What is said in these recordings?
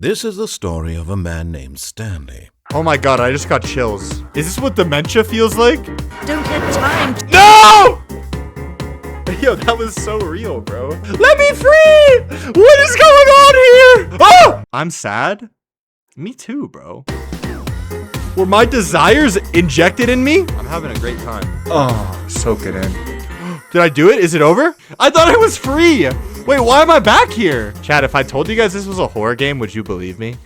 This is the story of a man named Stanley. Oh my god, I just got chills. Is this what dementia feels like? Don't have time. No! Yo, that was so real, bro. Let me free! What is going on here? Oh! I'm sad? Me too, bro. Were my desires injected in me? I'm having a great time. Oh, soak it in. Did I do it? Is it over? I thought I was free. Wait, why am I back here? Chat, if I told you guys this was a horror game, would you believe me?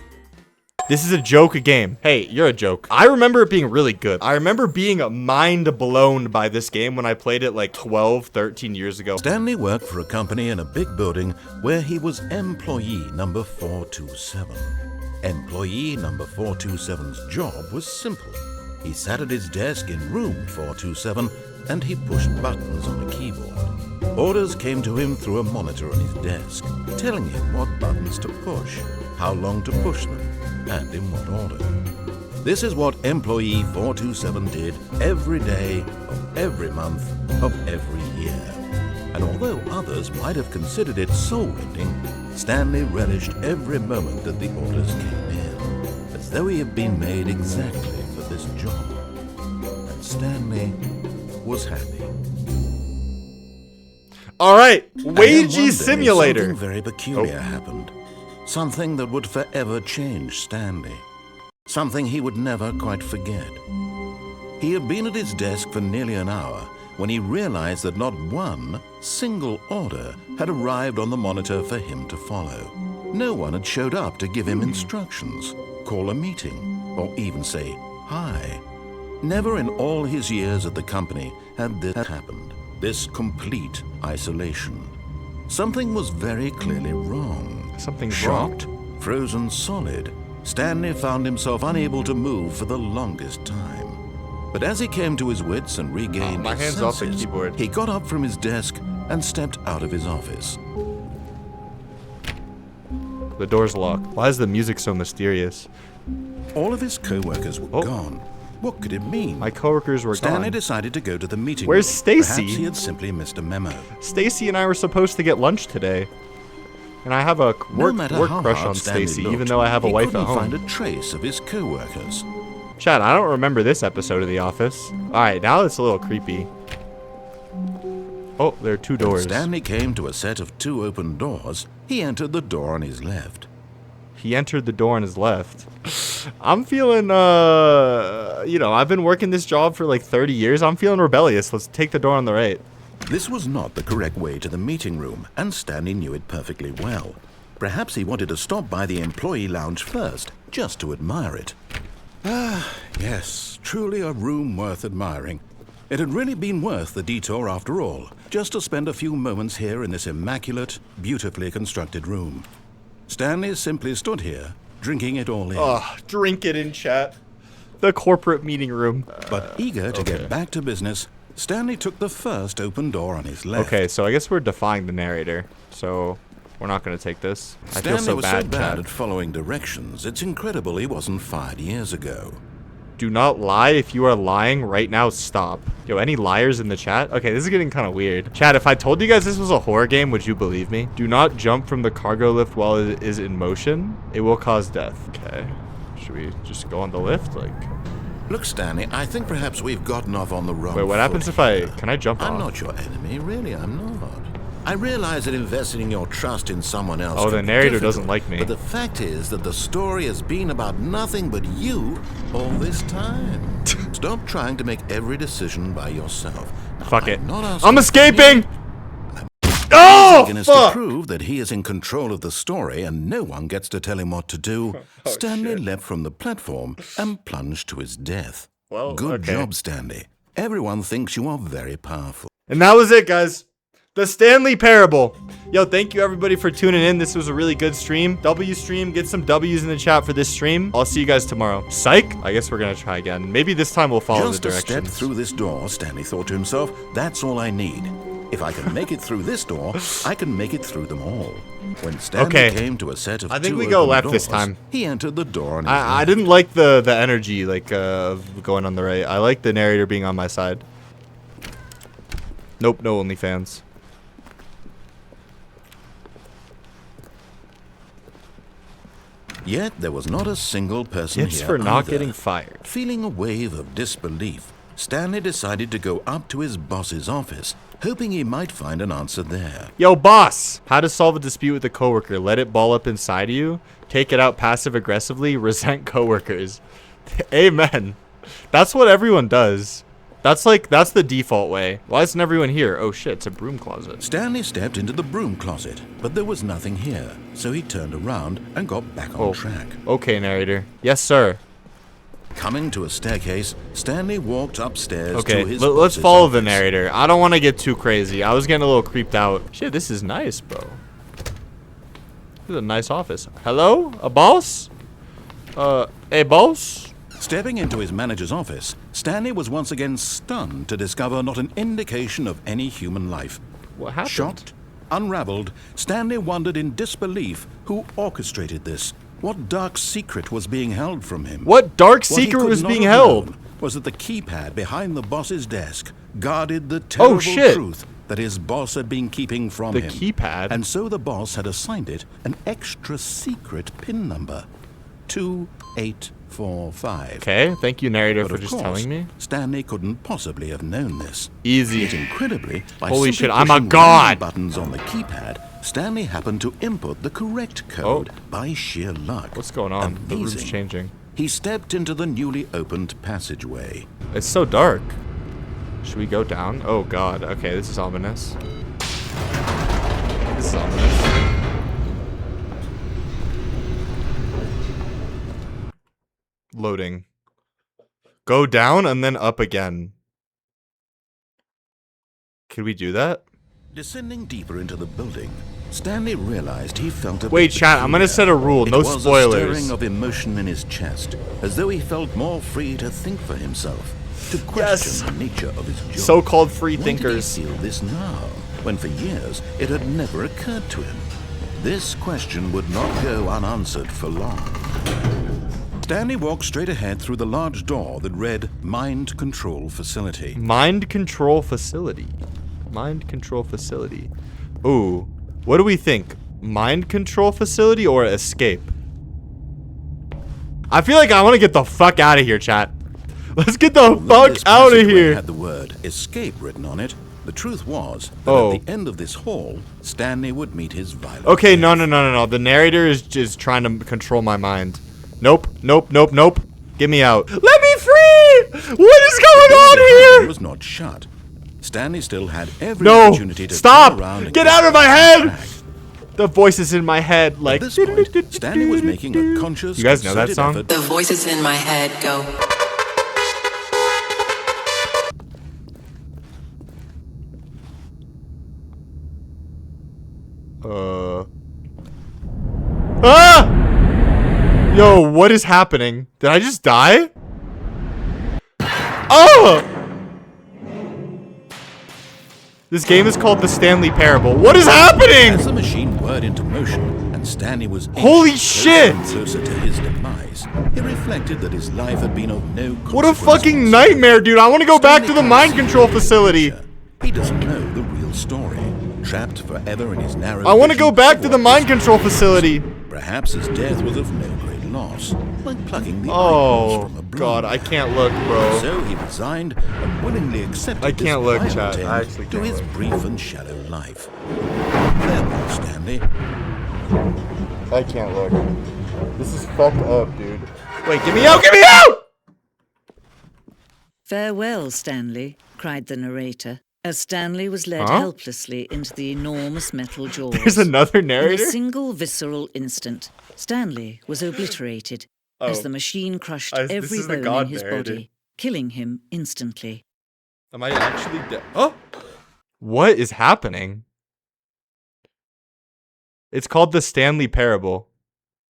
This is a joke game. Hey, you're a joke. I remember it being really good. I remember being mind blown by this game when I played it like 12, 13 years ago. Stanley worked for a company in a big building where he was employee number 427. Employee number 427's job was simple. He sat at his desk in room 427 and he pushed buttons on a keyboard. Orders came to him through a monitor on his desk, telling him what buttons to push, how long to push them, and in what order. This is what employee 427 did every day of every month of every year. And although others might have considered it soul-rending, Stanley relished every moment that the orders came in, as though he had been made exactly for this job. And Stanley was happy. All right, And then one Wagey day, Simulator. Something very peculiar happened. Something that would forever change Stanley. Something he would never quite forget. He had been at his desk for nearly an hour when he realized that not one single order had arrived on the monitor for him to follow. No one had showed up to give him instructions, call a meeting, or even say hi. Never in all his years at the company had this happened. This complete isolation. Something was very clearly wrong. Something's Shocked, wrong. frozen solid, Stanley found himself unable to move for the longest time. But as he came to his wits and regained my his hand's off the senses, keyboard. he got up from his desk and stepped out of his office. The door's locked. Why is the music so mysterious? All of his co-workers were gone. What could it mean? My coworkers were Stanley gone. decided to go to the meeting Where's room. Stacy? Perhaps he had simply missed a memo. Stacy and I were supposed to get lunch today. And I have a No work matter how crush hard on Stanley Stacy, looked, even though I have a he wife at couldn't home. find a trace of his co-workers. Chad, I don't remember this episode of The Office. Alright, now it's a little creepy. Oh, there are two When doors. Stanley came to a set of two open doors, he entered the door on his left. He entered the door on his left. I'm feeling, you know, I've been working this job for like 30 years. I'm feeling rebellious. Let's take the door on the right. This was not the correct way to the meeting room, and Stanley knew it perfectly well. Perhaps he wanted to stop by the employee lounge first, just to admire it. Ah, yes, truly a room worth admiring. It had really been worth the detour after all, just to spend a few moments here in this immaculate, beautifully constructed room. Stanley simply stood here, drinking it all in. Oh, drink it in chat. The corporate meeting room. But eager to get back to business, Stanley took the first open door on his left. Okay, so I guess we're defying the narrator. So we're not going to take this. I feel Stanley so was bad, so bad Chad. at following directions, it's incredible he wasn't fired years ago. Do not lie. If you are lying right now, stop. Yo, any liars in the chat? Okay, this is getting kind of weird. Chat, if I told you guys this was a horror game, would you believe me? Do not jump from the cargo lift while it is in motion. It will cause death. Okay. Should we just go on the lift? Like, Look, Stanley, I think perhaps we've gotten off on the wrong wait, what happens foot if I... here. Can I jump I'm off? not your enemy, really, I'm not. I realize that investing your trust in someone else Oh, the can be narrator difficult, doesn't like me. But the fact is that the story has been about nothing but you all this time. Stop trying to make every decision by yourself. Now, Fuck it. not asking I'm for escaping! I'm Oh, eagerness to fuck! prove that he is in control of the story and no one gets to tell him what to do. Stanley leapt from the platform and plunged to his death. Well, Good okay. job, Stanley. Everyone thinks you are very powerful. And that was it, guys. The Stanley Parable. Yo, thank you everybody for tuning in. This was a really good stream. W stream. Get some W's in the chat for this stream. I'll see you guys tomorrow. Psych. I guess we're going to try again. Maybe this time we'll follow Just the a step directions. through this door, Stanley thought to himself, that's all I need. If I can make it through this door, I can make it through them all. When Stanley Okay. came to a set of I think two we go open left this doors, time. He entered the door on his I left. didn't like the energy like of going on the right. I like the narrator being on my side. Nope, no OnlyFans. Yet there was not a single person It's here for not either. getting fired. Feeling a wave of disbelief, Stanley decided to go up to his boss's office, hoping he might find an answer there. Yo, boss! How to solve a dispute with a coworker. Let it ball up inside of you. Take it out passive-aggressively. Resent coworkers. Amen. That's what everyone does. That's the default way. Why isn't everyone here? Oh shit, it's a broom closet. Stanley stepped into the broom closet, but there was nothing here, so he turned around and got back on track. Okay, narrator. Yes, sir. Coming to a staircase, Stanley walked upstairs Okay, to his let's boss's follow the office. narrator. I don't want to get too crazy. I was getting a little creeped out. Shit, this is nice, bro. This is a nice office. Hello? A boss? Hey, boss? Stepping into his manager's office, Stanley was once again stunned to discover not an indication of any human life. What happened? Shocked, unraveled, Stanley wondered in disbelief who orchestrated this. What dark secret was being held from him? What dark What he secret could was not being have held? known was that the keypad behind the boss's desk guarded the terrible shit. truth that his boss had been keeping from The him. keypad? And so the boss had assigned it an extra secret PIN number, 2845. Okay, thank you, narrator, But for of just course, telling me. Stanley couldn't possibly have known this. Easy. Yet incredibly, by Holy simply shit, I'm a pushing god! random buttons on the keypad, Stanley happened to input the correct code by sheer luck. What's going on? The room's Amazing. changing. He stepped into the newly opened passageway. It's so dark. Should we go down? Oh god. Okay, this is ominous. This is ominous. Loading. Go down and then up again. Can we do that? Descending deeper into the building, Stanley realized he felt a Wait, bit chat, I'm gonna peculiar. set a rule. It No was a spoilers. stirring of emotion in his chest, as though he felt more free to think for himself, to question the nature of his job. So-called free Why thinkers. did he feel this now, when for years it had never occurred to him? This question would not go unanswered for long. Stanley walked straight ahead through the large door that read Mind Control Facility. Mind control facility. Mind control facility. Ooh. What do we think? Mind control facility or escape? I feel like I want to get the fuck out of here, chat. Let's get the Although this fuck out of passageway here. had the word escape written on it, the truth was that at the end of this hall, Stanley would meet his violent Okay, death. no. The narrator is just trying to control my mind. Nope. Get me out. Let me free! What is going on It here? was not shut. Stanley still had every No! opportunity to Stop! turn around and Get out of my back head! on track. The voices in my head, like. At this point, Stanley was making a conscious, You guys know that concerted song? effort. The voices in my head go. Ah! Yo, what is happening? Did I just die? Oh! This game is called the Stanley Parable. What is happening? As the machine whirred into motion and Stanley was Holy inching shit! closer and closer to his demise, he reflected that his life had been of no What a consequence fucking whatsoever. nightmare, dude. I want to go back to Stanley the can't mind see control the facility. future. He doesn't know the real story. Trapped forever in his narrow I want to vision go back of to the what mind this control was. facility. Perhaps his death was of no great loss, like plucking the Oh, eyeballs from a broom. God, I can't look, bro. So he resigned and willingly accepted I can't this look, violent chat. end I actually to can't his look. brief and shallow life. Farewell, Stanley. I can't look. This is fucked up, dude. Wait, get me out! Get me out! Farewell, Stanley, cried the narrator, as Stanley was led Huh? helplessly into the enormous metal jaws. There's another In a narrator? single visceral instant, Stanley was obliterated as the machine crushed This every is the bone god in his narrator. body, killing him instantly. Am I actually dead? Oh! What is happening? It's called the Stanley Parable.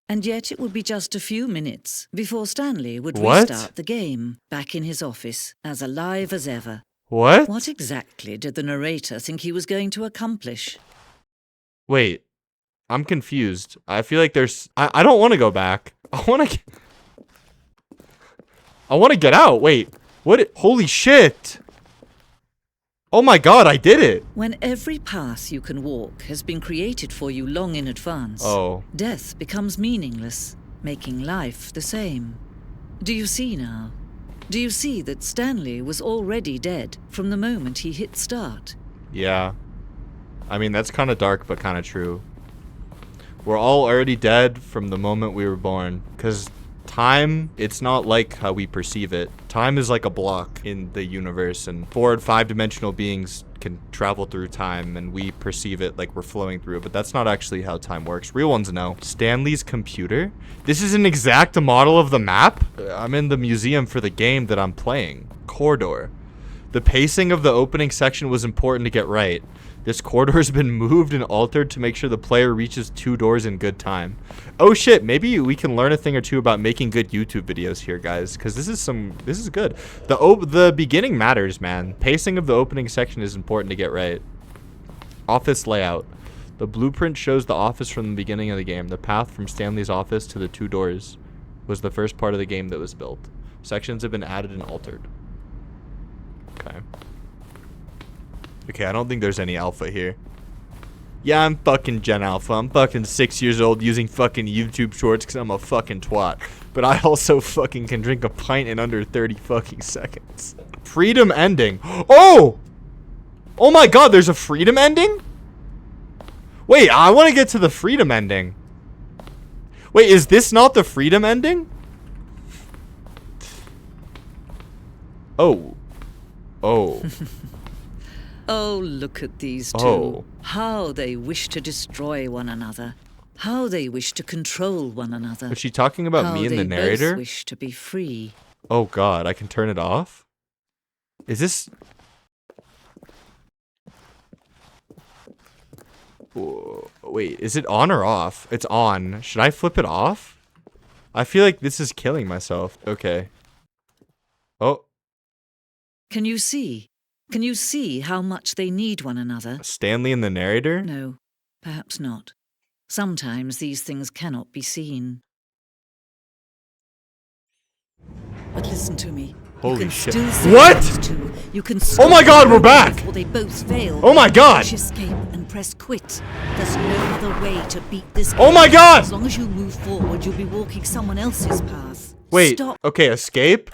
And yet it would be just a few minutes before Stanley would What? restart the game, back in his office, as alive as ever. What? What exactly did the narrator think he was going to accomplish? Wait. I'm confused. I feel like there's... I don't want to go back. I want to get out. Wait. What? Holy shit. Oh my god, I did it. When every path you can walk has been created for you long in advance, Oh. death becomes meaningless. making life the same. Do you see now? Do you see that Stanley was already dead from the moment he hit start? Yeah. I mean, that's kind of dark, but kind of true. We're all already dead from the moment we were born. Because time, it's not like how we perceive it. Time is like a block in the universe, and 4 and 5-dimensional beings can travel through time, and we perceive it like we're flowing through it, but that's not actually how time works. Real ones know. Stanley's computer? This is an exact model of the map? I'm in the museum for the game that I'm playing. Corridor. The pacing of the opening section was important to get right. This corridor has been moved and altered to make sure the player reaches 2 doors in good time. Oh shit, maybe we can learn a thing or two about making good YouTube videos here, guys, because this is good. The beginning matters, man. Pacing of the opening section is important to get right. Office layout. The blueprint shows the office from the beginning of the game. The path from Stanley's office to the 2 doors was the first part of the game that was built. Sections have been added and altered. Okay. Okay, I don't think there's any alpha here. Yeah, I'm fucking Gen Alpha. I'm fucking 6 years old using fucking YouTube shorts because I'm a fucking twat. But I also fucking can drink a pint in under 30 fucking seconds. Freedom ending. Oh! Oh my god, there's a freedom ending? Wait, I want to get to the freedom ending. Wait, is this not the freedom ending? Oh. Oh. Oh, look at these two. Oh. How they wish to destroy one another. How they wish to control one another. Was she talking about me and the narrator? How they both wish to be free. Oh god, I can turn it off? Is this... Whoa, wait, is it on or off? It's on. Should I flip it off? I feel like this is killing myself. Okay. Oh. Can you see? Can you see how much they need one another? Stanley and the narrator? No, perhaps not. Sometimes these things cannot be seen. But listen to me. Holy you can shit. Still save What? these two. You can Oh my god, we're them back! before they both fail. Oh my god! Push escape and press quit. There's no other way to beat this Oh game. my god! As long as you move forward, you'll be walking someone else's path. Wait, Stop okay, escape?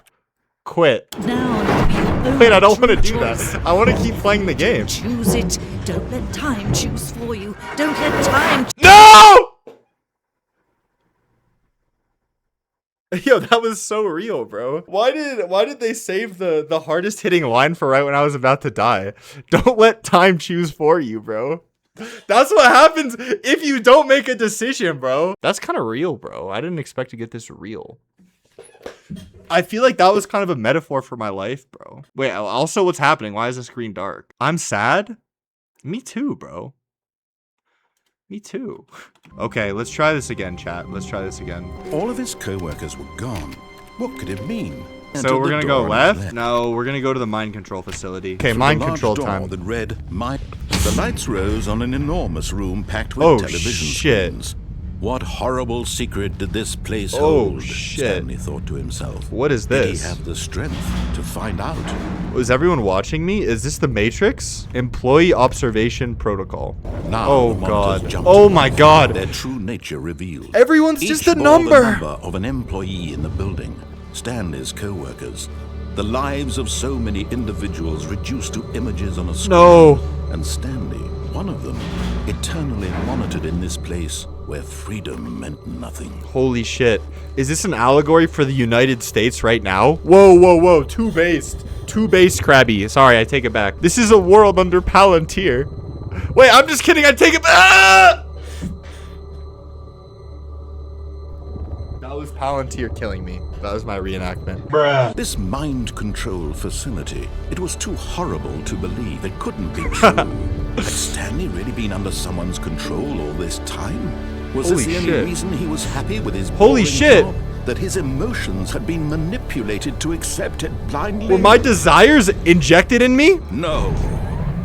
Quit. now and it'll be your own Wait, I don't want to true do choice. that. I want to keep playing the game. Choose it. Don't let time choose for you. Don't let time. No! Yo, that was so real, bro. Why did they save the hardest hitting line for right when I was about to die? Don't let time choose for you, bro. That's what happens if you don't make a decision, bro. That's kind of real, bro. I didn't expect to get this real. I feel like that was kind of a metaphor for my life, bro. Wait, also what's happening? Why is the screen dark? I'm sad? Me too, bro. Me too. Okay, let's try this again, chat. Let's try this again. All of his co-workers were gone. What could it mean? So we're gonna go left? Left. No, we're gonna go to the mind control facility. Okay, Through mind the large control door time. that read, "Mind." The lights rose on an enormous room packed with Oh, television shit. screens. What horrible secret did this place Oh, hold? shit. Stanley thought to himself. What is Did he this? have the strength to find out? Was everyone watching me? Is this the Matrix? Employee observation protocol. Now Oh, the monitors God. jumped Oh, to my life, God. Their true nature revealed. Everyone's Each just a bore number. the number of an employee in the building. Stanley's co-workers. The lives of so many individuals reduced to images on a screen. No. And Stanley, one of them, eternally monitored in this place where freedom meant nothing. Holy shit. Is this an allegory for the United States right now? Whoa, whoa, whoa. Too based. Too based, Krabby. Sorry, I take it back. This is a world under Palantir. Wait, I'm just kidding. I take it back. Ah! That was Palantir killing me. That was my reenactment. Bruh. This mind control facility, it was too horrible to believe. It couldn't be true. Had Stanley really been under someone's control all this time? Was this Holy the only shit. reason he was happy with his Holy boring shit. job? That his emotions had been manipulated to accept it blindly? Were my desires injected in me? No.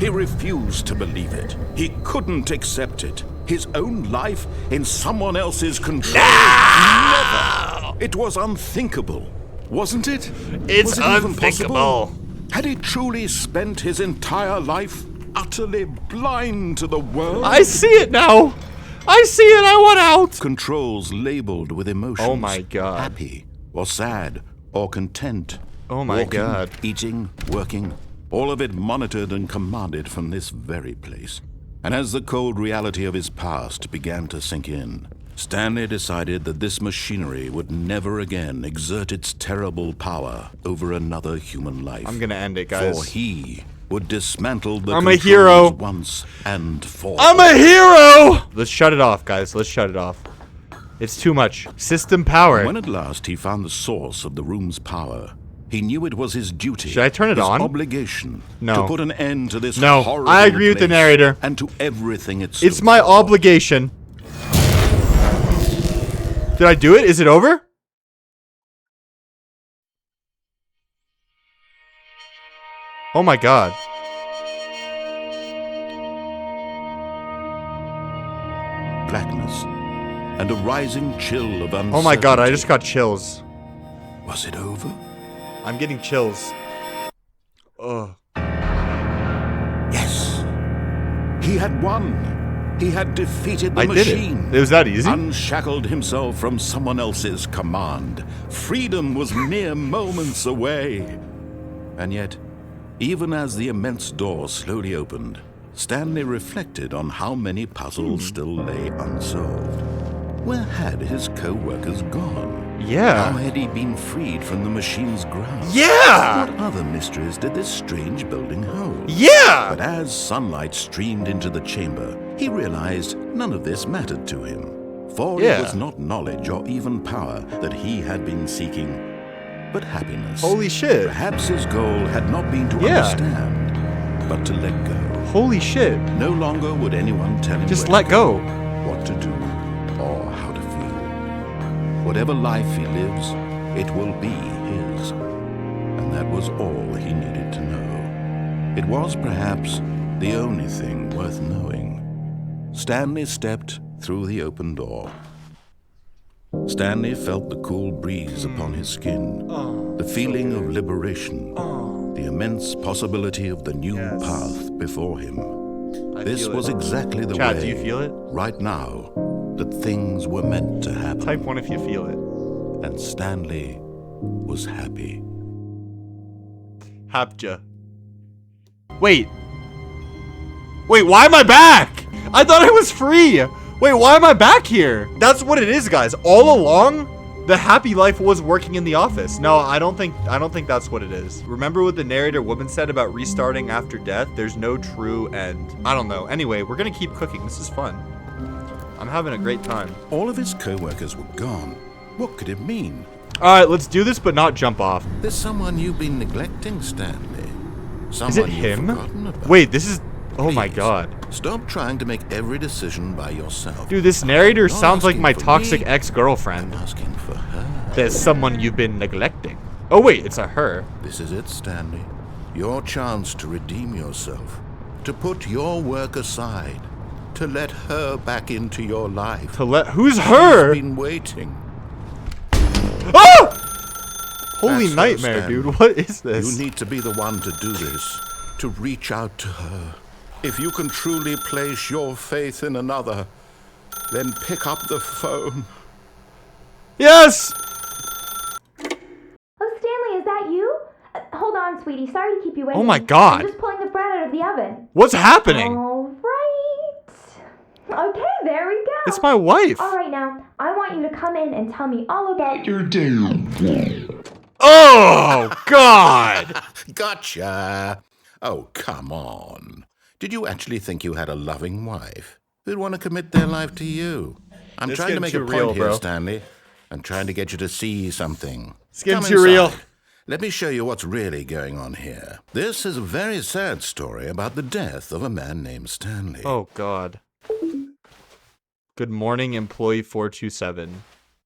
He refused to believe it. He couldn't accept it. His own life in someone else's control. Never. It was unthinkable, wasn't it? It's Was it even unthinkable. possible? Had he truly spent his entire life utterly blind to the world? I see it now. I see it. I want out. Controls labeled with emotions. Oh my God. Happy or sad or content. Oh my Walking, God. Eating, working, all of it monitored and commanded from this very place. And as the cold reality of his past began to sink in, Stanley decided that this machinery would never again exert its terrible power over another human life. I'm gonna end it, guys. For he would dismantle the I'm a controls hero. once and for I'm a hero! Let's shut it off, guys. Let's shut it off. It's too much. System power. When at last he found the source of the room's power, he knew it was his duty. Should I turn it his on? Obligation No. to put an end to this No, horrible I agree with the place narrator. and to everything it It's stood my for. obligation. Did I do it? Is it over? Oh my God. Blackness and a rising chill of uncertainty. Oh my God, I just got chills. Was it over? I'm getting chills. Ugh. Yes. He had won. He had defeated the I did machine. it. It was that easy? Unshackled himself from someone else's command. Freedom was mere moments away. And yet, even as the immense door slowly opened, Stanley reflected on how many puzzles still lay unsolved. Where had his co-workers gone? Yeah. How had he been freed from the machine's grasp? Yeah! What other mysteries did this strange building hold? Yeah! But as sunlight streamed into the chamber, he realized none of this mattered to him. For Yeah. it was not knowledge or even power that he had been seeking, but happiness. Holy shit. Perhaps his goal had not been to Yeah. understand, but to let go. Holy shit. No longer would anyone tell him Just where let to go. what to do, or how to feel. Whatever life he lives, it will be his. And that was all he needed to know. It was perhaps the only thing worth knowing. Stanley stepped through the open door. Stanley felt the cool breeze upon his skin, the feeling of liberation, the immense possibility of the new path before him. This was exactly the Chad, way, do you feel it? right now, that things were meant to happen. Type 1 if you feel it. And Stanley was happy. Hapja. Wait. Wait, why am I back? I thought I was free. Wait, why am I back here? That's what it is, guys. All along, the happy life was working in the office. No, I don't think that's what it is. Remember what the narrator woman said about restarting after death? There's no true end. I don't know. Anyway, we're gonna keep cooking. This is fun. I'm having a great time. All of his co-workers were gone. What could it mean? All right, let's do this, but not jump off. There's someone you've been neglecting, Stanley. Someone Is it you've him? forgotten about. Wait, this is... Oh my Please, God. Stop trying to make every decision by yourself. Dude, this narrator You're sounds like asking my for toxic me. ex-girlfriend. I'm asking for her. There's someone you've been neglecting. Oh wait, it's a her. This is it, Stanley. Your chance to redeem yourself. To put your work aside. To let her back into your life. To let... Who's her? She's been waiting. Ah! Holy That's her, nightmare, Stanley. dude. What is this? You need to be the one to do this. To reach out to her. If you can truly place your faith in another, then pick up the phone. Yes! Oh, Stanley, is that you? Hold on, sweetie. Sorry to keep you waiting. Oh my God. I'm just pulling the bread out of the oven. What's happening? All right. Okay, there we go. It's my wife. All right, now, I want you to come in and tell me all about your... Oh, God. Gotcha. Oh, come on. Did you actually think you had a loving wife who'd want to commit their life to you? I'm It's trying to getting make a too point real, here, bro. Stanley. I'm trying to get you to see something. It's getting Come too real. inside. Let me show you what's really going on here. This is a very sad story about the death of a man named Stanley. Oh, God. Good morning, employee 427.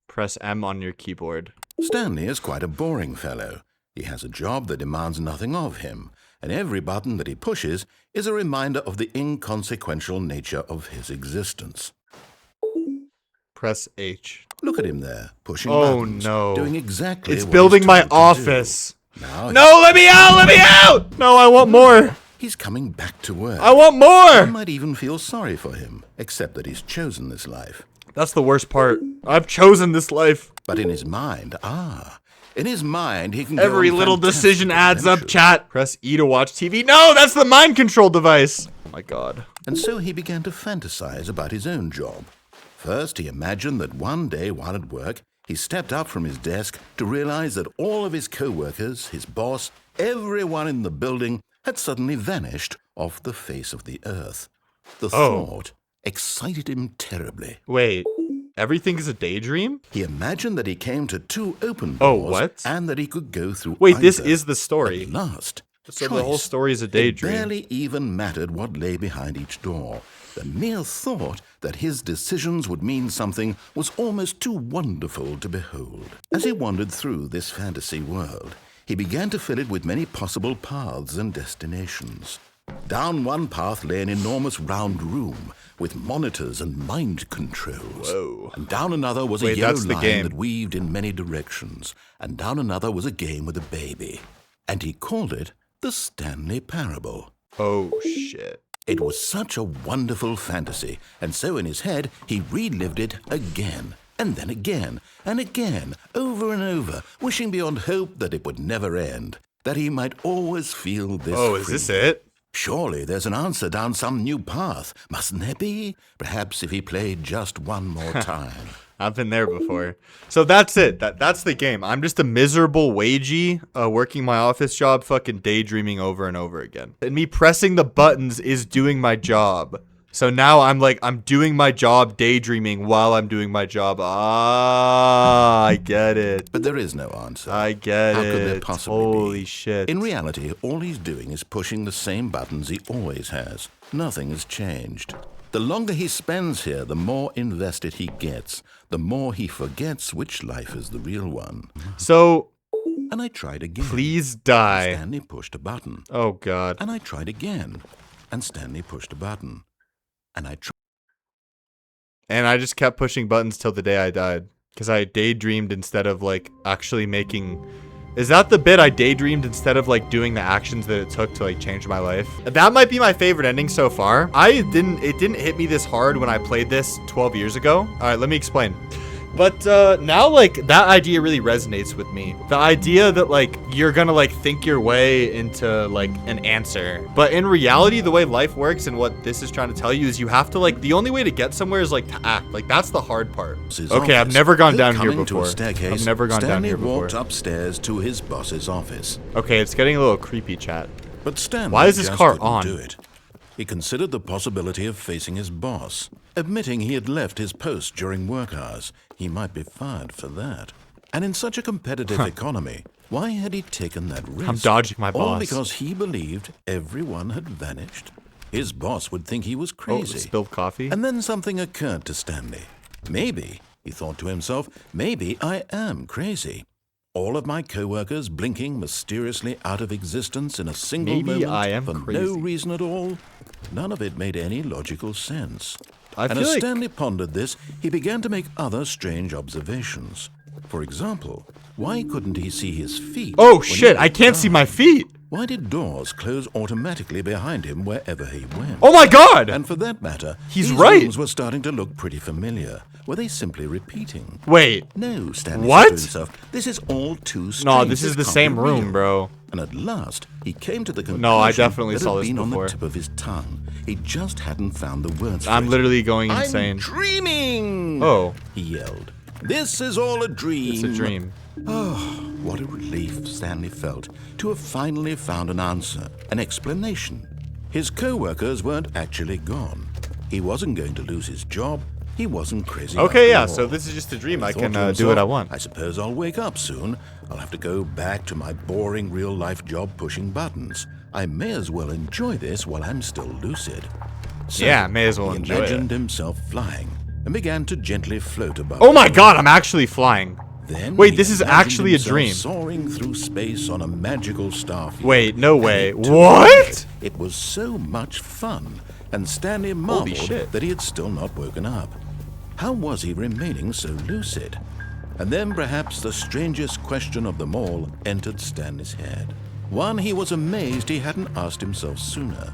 Press M on your keyboard. Stanley is quite a boring fellow. He has a job that demands nothing of him, and every button that he pushes is a reminder of the inconsequential nature of his existence. Press H. Look at him there, pushing Oh, buttons, no. doing exactly It's what building he's my told to do. office. Now No, let me out! Let me out! No, I want more. He's coming back to work. I want I more! might even feel sorry for him, except that he's chosen this life. That's the worst part. I've chosen this life. But in his mind, in his mind, he can go Every on little fantastic decision adds up, adventures. chat. Press E to watch TV. No, that's the mind control device. Oh my god. And so he began to fantasize about his own job. First, he imagined that one day while at work, he stepped up from his desk to realize that all of his co-workers, his boss, everyone in the building had suddenly vanished off the face of the earth. The thought excited him terribly. Wait, everything is a daydream? He imagined that he came to two open doors what? and that he could go through Wait, this either. is the story. At last, So the whole choice. story is a It daydream. barely even mattered what lay behind each door. The mere thought that his decisions would mean something was almost too wonderful to behold. As he wandered through this fantasy world, he began to fill it with many possible paths and destinations. Down one path lay an enormous round room with monitors and mind controls. Whoa. And down another was a Wait, yellow that's the line game. that weaved in many directions. And down another was a game with a baby. And he called it the Stanley Parable. Oh shit. It was such a wonderful fantasy, and so in his head he relived it again, and then again, and again, over and over, wishing beyond hope that it would never end, that he might always feel this Oh, is free. this it? Surely there's an answer down some new path, mustn't there be? Perhaps if he played just one more time. I've been there before. So that's it. That's the game. I'm just a miserable wagey working my office job, fucking daydreaming over and over again. And me pressing the buttons is doing my job. So now I'm doing my job daydreaming while I'm doing my job. I get it. But there is no answer. I get How it. could there possibly be? Holy shit. In reality, all he's doing is pushing the same buttons he always has. Nothing has changed. The longer he spends here, the more invested he gets, the more he forgets which life is the real one. So, And I tried again. please die. Stanley pushed a button. Oh god. And I tried again. And Stanley pushed a button. And I tried. And I just kept pushing buttons till the day I died. Because I daydreamed instead of, like, actually making... Is that the bit I daydreamed instead of, like, doing the actions that it took to, like, change my life? That might be my favorite ending so far. It didn't hit me this hard when I played this 12 years ago. Alright, let me explain. But now, like, that idea really resonates with me. The idea that, like, you're gonna, like, think your way into, like, an answer. But in reality, the way life works and what this is trying to tell you is you have to, like, the only way to get somewhere is, like, to act. Like, that's the hard part. His Okay, I've office. never gone Though down here coming to a before. staircase, I've never gone down Stanley here before. walked upstairs to his boss's office. Okay, it's getting a little creepy, chat. But Stanley Why is this just car couldn't on? do it. He considered the possibility of facing his boss. Admitting he had left his post during work hours, he might be fired for that. And in such a competitive economy, why had he taken that risk? I'm dodging my All boss. because he believed everyone had vanished. His boss would think he was Oh, crazy. spilled coffee? And then something occurred to Stanley. Maybe, he thought to himself, maybe I am crazy. All of my co-workers blinking mysteriously out of existence in a single Maybe moment I am for no crazy. reason at all. None of it made any logical sense. I And feel as like... Stanley pondered this, he began to make other strange observations. For example, why couldn't he see his feet? Oh when he shit, I looked can't see down? my feet! Why did doors close automatically behind him wherever he went? Oh my god! And for that matter, He's these right. rooms were starting to look pretty familiar. Were they simply repeating? Wait. No, Stanley What? said to himself, this is all too strange. No, this is the can't same be room, real." bro. And at last, he came to the conclusion No, I definitely that saw had this been on before. the tip of his tongue. He just hadn't found the words for I'm it. literally going I'm insane. dreaming! Oh, He yelled. This is all a dream. it's a dream. What a relief Stanley felt to have finally found an answer, an explanation. His co-workers weren't actually gone. He wasn't going to lose his job. He wasn't crazy. Okay, yeah, after so all. this is just a dream. He I thought can to do himself, what I want. I suppose I'll wake up soon. I'll have to go back to my boring real-life job pushing buttons. I may as well enjoy this while I'm still lucid. So Yeah, may as well he enjoy it. imagined himself flying and began to gently float above. Oh my god, I'm actually flying. Then Wait, he this is imagined actually a himself dream. Soaring through space on a magical starfield. Wait, no way. And it took What? off. It was so much fun, and Stanley marveled shit. that he had still not woken up. How was he remaining so lucid? And then perhaps the strangest question of them all entered Stanley's head. One he was amazed he hadn't asked himself sooner.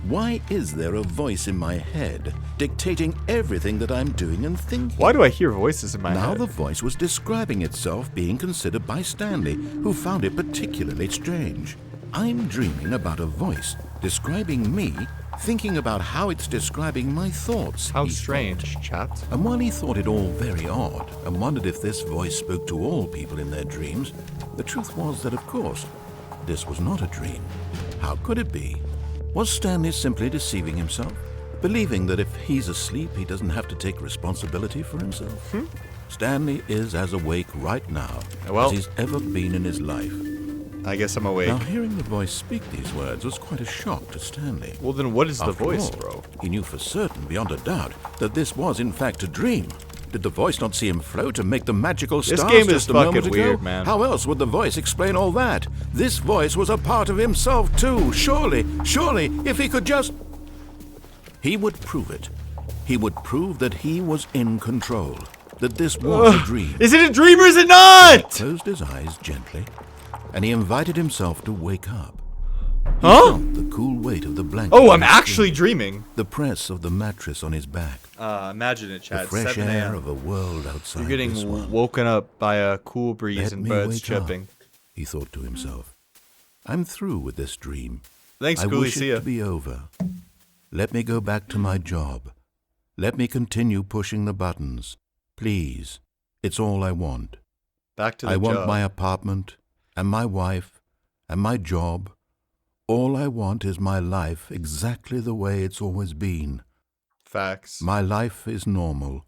Why is there a voice in my head dictating everything that I'm doing and thinking? Why do I hear voices in my Now head? the voice was describing itself being considered by Stanley, who found it particularly strange. I'm dreaming about a voice describing me, thinking about how it's describing my thoughts. How he strange, thought. chat. And while he thought it all very odd and wondered if this voice spoke to all people in their dreams, the truth was that, of course, this was not a dream. How could it be? Was Stanley simply deceiving himself, believing that if he's asleep, he doesn't have to take responsibility for himself? Stanley is as awake right now Well- as he's ever been in his life. I guess I'm awake. Now, hearing the voice speak these words was quite a shock to Stanley. Well, then what is the After voice, all, bro? He knew for certain, beyond a doubt, that this was in fact a dream. Did the voice not see him float and make the magical stars game is just a moment fucking ago? weird, man. How else would the voice explain all that? This voice was a part of himself too. Surely, if he could just... He would prove it. He would prove that he was in control. That this was a dream. Is it a dream or is it not? Closed his eyes gently, and he invited himself to wake up. He Huh? felt the cool weight of the blanket. Oh, on I'm his actually skin, dreaming. the press of the mattress on his back, Imagine it, the Chad. fresh 7 air a.m. of a world outside You're getting this one. woken up by a cool breeze Let and me birds wake chirping. up, he thought to himself. I'm through with this dream. Thanks, I Cooley. wish See it ya. to be over. Let me go back to my job. Let me continue pushing the buttons. Please. It's all I want. Back to the I job. want my apartment, and my wife, and my job. All I want is my life exactly the way it's always been. Facts. My life is normal.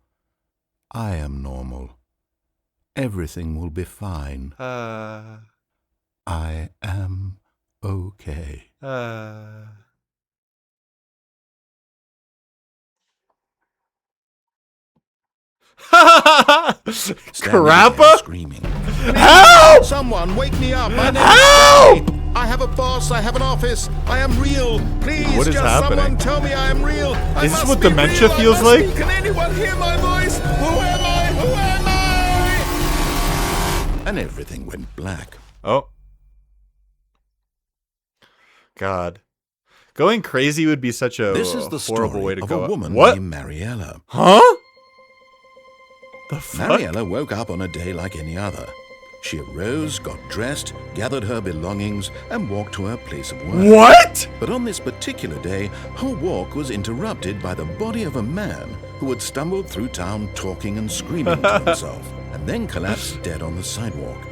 I am normal. Everything will be fine. I am okay. Stanley began Karappa? screaming. Help! Someone wake me up. My name is Help! Stanley. I have a boss. I have an office. I am real. Please, What is just happening? someone tell me I am real. I Is this must what be dementia real. I feels must be. like? Can anyone hear my voice? Who am I? Who am I? And everything went black. Oh. God. Going crazy would be such a This is the horrible story way to of go. a woman What? named Mariella. Huh? The fuck? Mariella woke up on a day like any other. She arose, got dressed, gathered her belongings, and walked to her place of work. What? But on this particular day, her walk was interrupted by the body of a man who had stumbled through town talking and screaming to himself, and then collapsed dead on the sidewalk.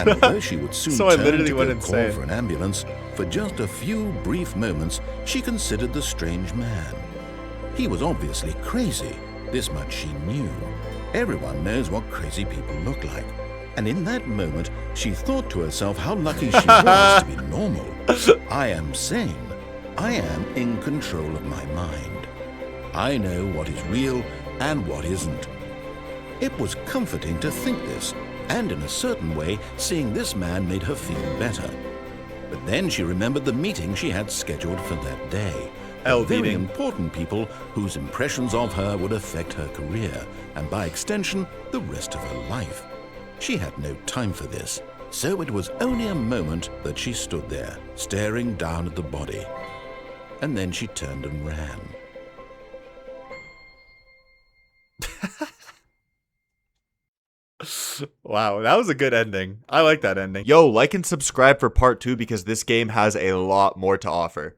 And although she would soon So I turn literally to went go call insane. for an ambulance, for just a few brief moments, she considered the strange man. He was obviously crazy. This much she knew. Everyone knows what crazy people look like. And in that moment, she thought to herself how lucky she was to be normal. I am sane. I am in control of my mind. I know what is real and what isn't. It was comforting to think this, and in a certain way, seeing this man made her feel better. But then she remembered the meeting she had scheduled for that day. Hell The very beating. important people whose impressions of her would affect her career, and by extension, the rest of her life. She had no time for this, so it was only a moment that she stood there, staring down at the body. And then she turned and ran. Wow, that was a good ending. I like that ending. Yo, like and subscribe for part 2 because this game has a lot more to offer.